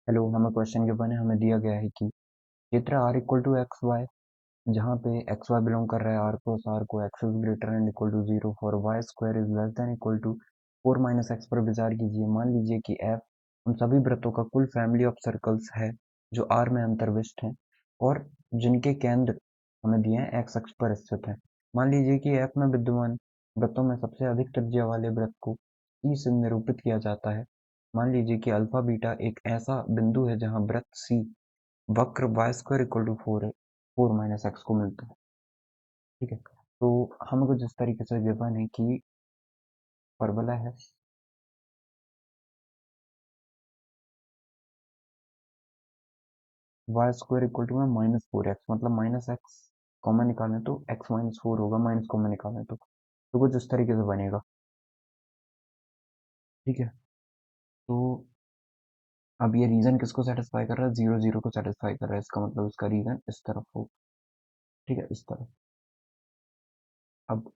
Hello, हमें question given है। हमें दिया गया है कि चित्र r equal to x y, जहाँ पे एक्स वाई बिलोंग कर रहा है r क्रॉस r को x is greater and equal to zero for y square is less than equal to four minus x पर विचार कीजिए। मान लीजिए कि f उन सभी वृत्तों का कुल फैमिली ऑफ सर्कल्स है जो r में अंतर्विष्ट हैं और जिनके केंद्र हमें दिए हैं एक्स अक्ष पर स्थित है। मान लीजिए कि f में विद्यमान वृत्तों में सबसे अधिक त्रिज्या वाले वृत्त को E से निरूपित किया जाता है। मान लीजिए कि अल्फा बीटा एक ऐसा बिंदु है जहां वृत्त C वक्र y square equal to four है, फोर माइनस एक्स को मिलता है। ठीक है, तो हमें कुछ इस तरीके से गिवन है कि फॉर्मूला है वाई स्क्वायर इक्वल टू में माइनस फोर एक्स, मतलब माइनस एक्स कॉमन निकालें तो एक्स माइनस फोर होगा, माइनस कॉमन निकालें तो कुछ इस तरीके से बनेगा। ठीक है, तो अब ये रीजन किसको सेटिस्फाई कर रहा है? जीरो जीरो को सेटिस्फाई कर रहा है। इसका मतलब इसका रीजन इस तरफ हो। ठीक है, इस तरफ। अब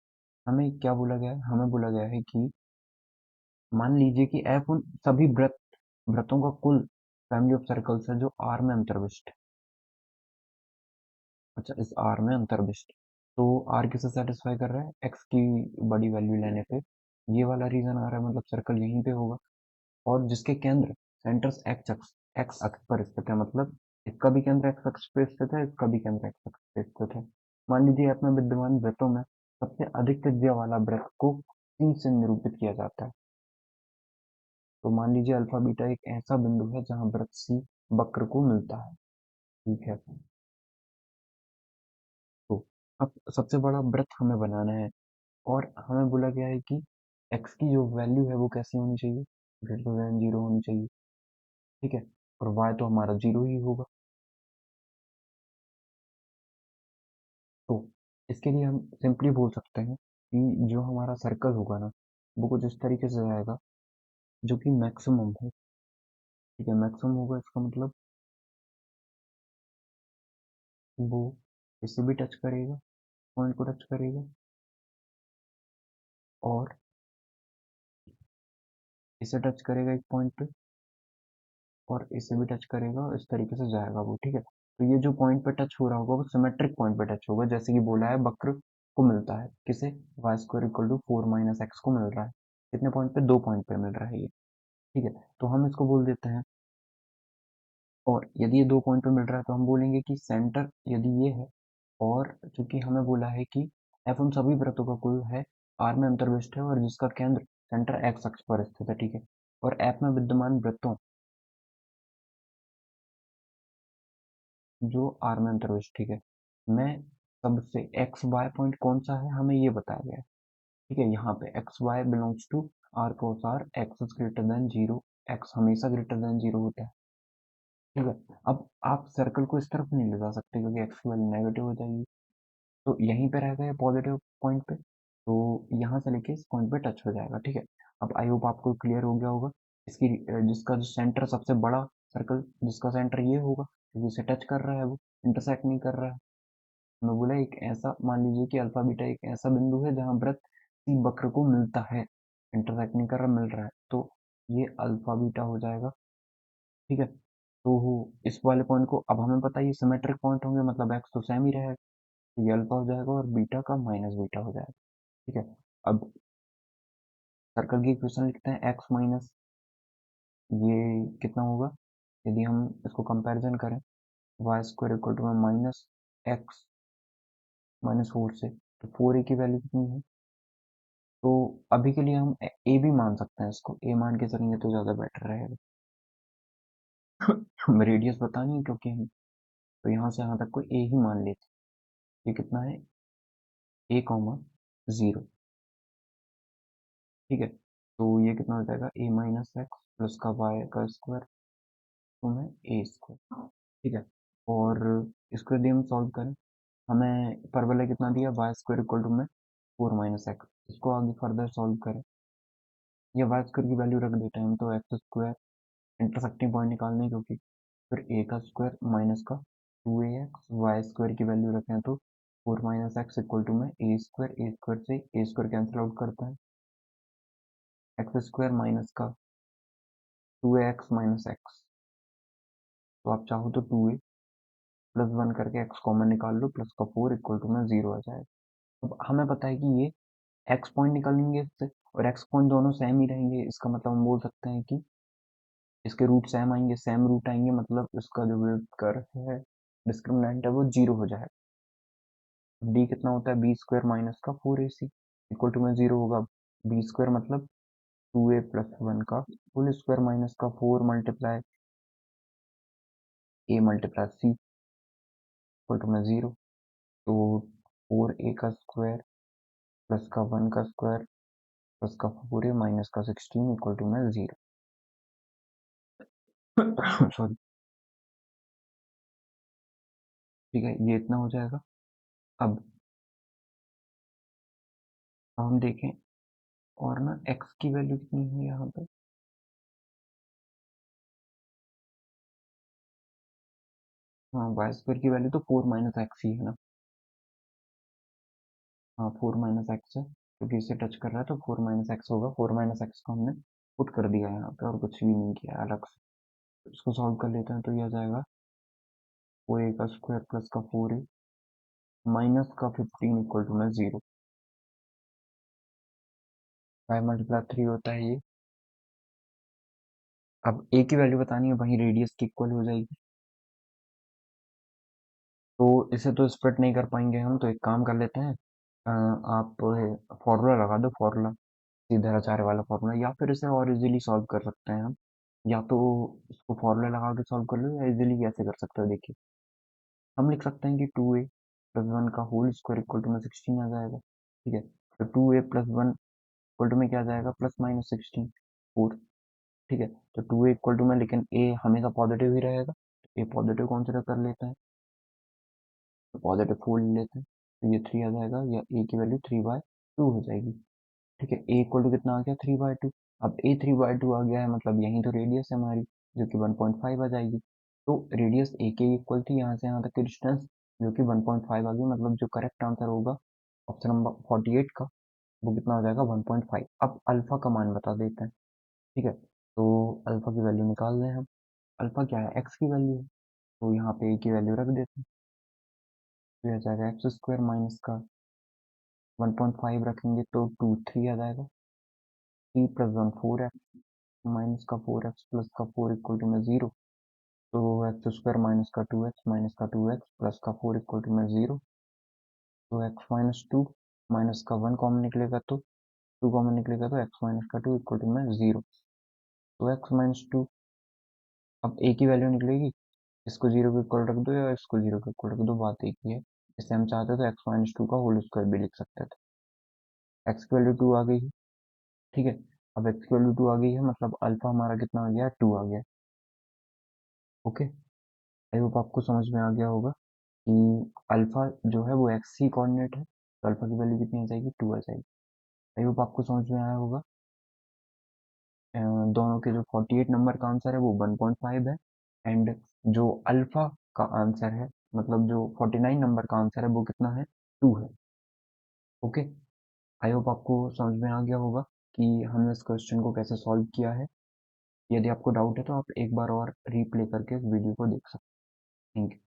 हमें क्या बोला गया है? हमें बोला गया है कि मान लीजिए कि एफ उन सभी वृत्तों का कुल फैमिली ऑफ सर्कल्स है जो आर में अंतर्विष्ट है। अच्छा, इस आर में अंतर्विष्ट, तो आर किसे सेटिस्फाई कर रहा है? एक्स की बड़ी वैल्यू लेने पे ये वाला रीजन आ रहा है, मतलब सर्कल यहीं पे होगा और जिसके केंद्र सेंटर्स एक्स अक्ष पर स्थित है। मतलब इसका भी केंद्र एक्स अक्ष पे स्थित है, इसका भी केंद्र एक्स अक्ष पे स्थित है। मान लीजिए अपने विद्यमान वृत्तों में सबसे अधिक त्रिज्या वाला वृत्त को सी से निरूपित किया जाता है। तो मान लीजिए अल्फा बीटा एक ऐसा बिंदु है जहां वृत्त सी वक्र को मिलता है। ठीक है, तो अब सबसे बड़ा वृत्त हमें बनाना है और हमें बोला गया है कि एक्स की जो वैल्यू है वो कैसी होनी चाहिए? ग्रेटर देन जीरो होनी चाहिए। ठीक है, और वाई तो हमारा जीरो ही होगा। तो इसके लिए हम सिंपली बोल सकते हैं कि जो हमारा सर्कल होगा ना, वो कुछ इस तरीके से जाएगा जो कि मैक्सिमम हो। ठीक है, मैक्सिमम होगा, इसका मतलब वो इसे भी टच करेगा, पॉइंट को टच करेगा, और इसे टच करेगा एक पॉइंट पे, और इसे भी टच करेगा, और इस तरीके से जाएगा वो। ठीक है, तो ये जो पॉइंट पे टच हो रहा होगा वो सिमेट्रिक पॉइंट पे टच होगा, जैसे कि बोला है वक्र को मिलता है किसे? Y square equal to four minus x को मिल रहा है। कितने पॉइंट पे? दो पॉइंट पे मिल रहा है ये। ठीक है, तो हम इसको बोल देते हैं, और यदि ये दो पॉइंट पे मिल रहा है तो हम बोलेंगे कि सेंटर यदि ये है, और चूंकि हमें बोला है कि एफ उन सभी वृत्तों का कुल है आर में अंतर्विष्ट है और जिसका केंद्र सेंटर एक्स अक्ष पर स्थित है। ठीक है, और एफ में विद्यमान वृत्तों जो आर में अंतर्विष्ट, ठीक है, में सबसे एक्स वाई पॉइंट कौन सा है हमें ये बताया गया है। ठीक है, यहाँ पे x y belongs to R cross R, x is greater than zero, x हमेशा ग्रेटर देन जीरो होता है। ठीक है, अब आप सर्कल को इस तरफ नहीं ले जा सकते क्योंकि एक्स की वैल्यू नेगेटिव हो जाएगी, तो यहीं पे रहेगा ये पॉजिटिव पॉइंट पे, तो यहाँ से लेके इस पॉइंट पे टच हो जाएगा। ठीक है, अब आई होप आपको क्लियर हो गया होगा। इसकी जिसका जो सेंटर सबसे बड़ा सर्कल जिसका सेंटर ये होगा क्योंकि इसे टच कर रहा है, वो इंटरसेक्ट नहीं कर रहा है। मैं बोला एक ऐसा, मान लीजिए कि अल्फा बीटा एक ऐसा बिंदु है जहां वृत्त सी वक्र को मिलता है, इंटरसेक्ट नहीं कर रहा, मिल रहा है, तो ये अल्फा बीटा हो जाएगा। ठीक है, तो इस वाले पॉइंट को अब हमें पता है ये सिमेट्रिक पॉइंट होंगे, मतलब एक्स तो सेम ही रहेगा, तो ये अल्फा हो जाएगा और बीटा का माइनस बीटा हो जाएगा। ठीक है, अब सर्कल की इक्वेशन लिखते हैं एक्स माइनस ये कितना होगा, यदि हम इसको कंपैरिजन करें वाई स्क्वायर इक्वल टू में माइनस एक्स माइनस फोर से, तो फोर ए की वैल्यू कितनी है? तो अभी के लिए हम ए भी मान सकते हैं, इसको ए मान के चलेंगे तो ज्यादा बेटर रहेगा। हम रेडियस पता नहीं क्योंकि हम तो यहाँ से यहाँ तक को ए ही मान लेते हैं। ये कितना है? ए कॉमा जीरो। ठीक है, तो ये कितना हो जाएगा? ए माइनस एक्स प्लस का वाई का स्क्वायर तो में ए स्क्वायर। ठीक है, और इसको यदि हम सॉल्व करें, हमें परवलय कितना दिया? वाई स्क्वायर इक्वल टू में फोर माइनस एक्स। इसको आगे फर्दर सॉल्व करें, ये वाई स्क्वायर की वैल्यू रख देते हैं हम, तो एक्स स्क्वायर इंटरसेक्टिंग पॉइंट निकालने, क्योंकि फिर ए का स्क्वायर माइनस का two a x, y square की वैल्यू रखें तो four minus x equal to में ए स्क्वायर से ए स्क्वायर कैंसिल आउट करता है, एक्स स्क्वायर माइनस का two a x minus x, तो आप चाहो तो 2a+1 करके x कॉमन निकाल लो, प्लस का 4 इक्वल टू में 0 आ जाएगा। अब हमें पता है कि ये x पॉइंट निकलेंगे इससे, और x पॉइंट दोनों सेम ही रहेंगे, इसका मतलब हम बोल सकते हैं कि इसके रूट सेम आएंगे, सेम रूट आएंगे, मतलब इसका जो वेट कर्व है, डिस्क्रिमिनेंट है, वो 0 हो जाएगा। d कितना होता है, b² माइनस का 4ac इक्वल टू में 0 होगा। b² मतलब 2a+1 का होल स्क्वायर माइनस का 4 multiply a multiply c equal to में 0। तो 4a का स्क्वायर प्लस का 1 का स्क्वायर प्लस का 4a माइनस का 16 इक्वल टू में 0। सॉरी, ठीक है, ये इतना हो जाएगा। अब हम देखें, और ना x की वैल्यू कितनी है यहाँ पे, हाँ y² की वैल्यू तो 4 माइनस एक्स ही है ना, हाँ 4 माइनस एक्स है, क्योंकि इसे टच कर रहा है तो 4 माइनस एक्स होगा। 4 माइनस एक्स को हमने पुट कर दिया यहाँ पे, और कुछ भी नहीं किया अलग से। इसको सॉल्व कर लेते हैं तो यह आ जाएगा 4a का स्क्वायर प्लस का 4a माइनस का 15 इक्वल टू में 0। 5 मल्टीप्लाई 3 होता है ये। अब a की वैल्यू बतानी है, वहीं रेडियस की इक्वल हो जाएगी, तो इसे तो स्प्लिट नहीं कर पाएंगे हम, तो एक काम कर लेते हैं, आप फॉर्मूला लगा दो, फॉर्मूला सीधा आचार्य वाला फॉर्मूला, या फिर इसे और इजीली सॉल्व कर सकते हैं हम। या तो इसको फॉर्मूला लगा के सॉल्व कर लो, या इजीली कैसे कर सकते हो देखिए, हम लिख सकते हैं कि 2a+1 का होल स्क्वायर इक्वल टू में 16 आ जाएगा। ठीक है, तो 2a+1 इक्वल टू में क्या आ जाएगा, प्लस माइनस 16, 4। ठीक है, तो 2a इक्वल टू में, लेकिन a हमेशा पॉजिटिव ही रहेगा, तो a पॉजिटिव कंसिडर कर लेते हैं, तो पॉजिटिव 4 ले लेते हैं, तो ये 3 आ जाएगा, या a की वैल्यू 3/2 हो जाएगी। ठीक है, a इक्वल टू कितना आ गया, 3/2। अब a 3/2 आ गया है, मतलब यही तो रेडियस है हमारी, जो कि 1.5 आ जाएगी। तो रेडियस a के इक्वल थी यहाँ से यहाँ तक की डिस्टेंस, जो कि 1.5 आ गई, मतलब जो करेक्ट आंसर होगा ऑप्शन नंबर 48 का, वो कितना हो जाएगा, 1.5। अब अल्फा का मान बता देते हैं। ठीक है, तो अल्फा की वैल्यू निकाल लें हम। अल्फा क्या है, एक्स की वैल्यू है, तो यहाँ पे a की वैल्यू रख देते हैं, तो यह आ जाएगा x² माइनस का 1.5 रखेंगे तो 3 आ जाएगा। 3+1 4x माइनस का 4x प्लस का 4 इक्वल टू में 0। तो x² माइनस का 2x माइनस का 2x प्लस का 4 इक्वल टू में 0। तो x माइनस 2 माइनस का 1 कॉमन निकलेगा, तो 2 कॉमन निकलेगा, तो x माइनस का 2 इक्वल टू में 0। तो x माइनस 2, अब a की वैल्यू निकलेगी, इसको 0 के इक्वल रख दो या इसको 0 के इक्वल रख दो, बात एक ही है। इससे हम चाहते तो x माइनस 2 का होल स्क्वायर भी लिख सकते थे। x की वैल्यू 2 आ गई है। ठीक है, अब x की वैल्यू 2 आ गई है, मतलब अल्फा हमारा कितना आ गया, 2 आ गया। ओके, आई होप आपको समझ में आ गया होगा कि अल्फा जो है वो एक्स ही कोऑर्डिनेट है, तो अल्फा की वैल्यू कितनी आ जाएगी, 2 आ जाएगी। आई होप आपको समझ में आया होगा। दोनों के जो 48 नंबर का आंसर है वो 1.5 है, एंड जो अल्फा का आंसर है, मतलब जो 49 नंबर का आंसर है, वो कितना है, 2 है। ओके, आई होप आपको समझ में आ गया होगा कि हमने इस क्वेश्चन को कैसे सॉल्व किया है। यदि आपको डाउट है तो आप एक बार और रीप्ले करके इस वीडियो को देख सकते हैं। Thank you.